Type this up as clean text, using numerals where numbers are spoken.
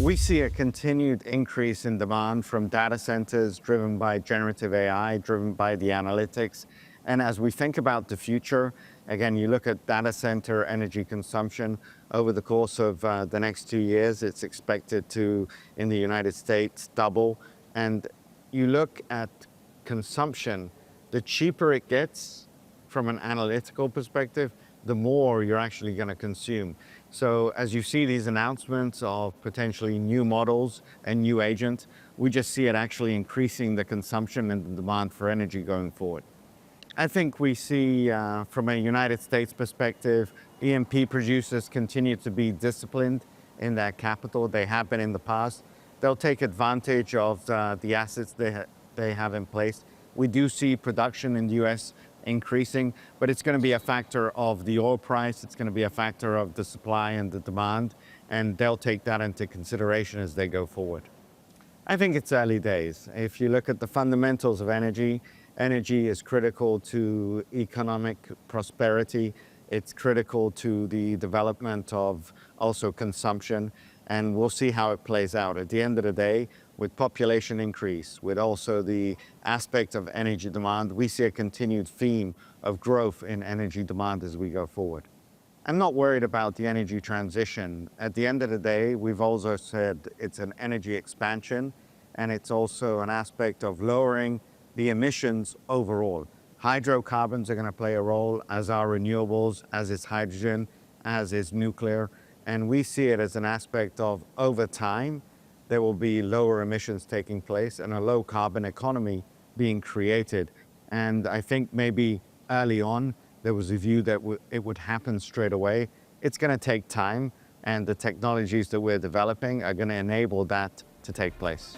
We see a continued increase in demand from data centers driven by generative AI, driven by the analytics. And as we think about the future, again, you look at data center energy consumption over the course of the next 2 years, it's expected to, in the United States, double. And you look at consumption, the cheaper it gets from an analytical perspective, the more you're actually going to consume. So as you see these announcements of potentially new models and new agents, we just see it actually increasing the consumption and the demand for energy going forward. I think we see from a United States perspective, E&P producers continue to be disciplined in their capital. They have been in the past. They'll take advantage of the assets they have in place. We do see production in the US increasing, but it's going to be a factor of the oil price. It's going to be a factor of the supply and the demand, and they'll take that into consideration as they go forward. I think it's early days. If you look at the fundamentals of energy, energy is critical to economic prosperity. It's critical to the development of also consumption, and we'll see how it plays out. At the end of the day, with population increase, with also the aspect of energy demand, we see a continued theme of growth in energy demand as we go forward. I'm not worried about the energy transition. At the end of the day, we've also said it's an energy expansion, and it's also an aspect of lowering the emissions overall. Hydrocarbons are going to play a role, as are renewables, as is hydrogen, as is nuclear. And we see it as an aspect of, over time, there will be lower emissions taking place and a low carbon economy being created. And I think maybe early on, there was a view that it would happen straight away. It's going to take time, and the technologies that we're developing are going to enable that to take place.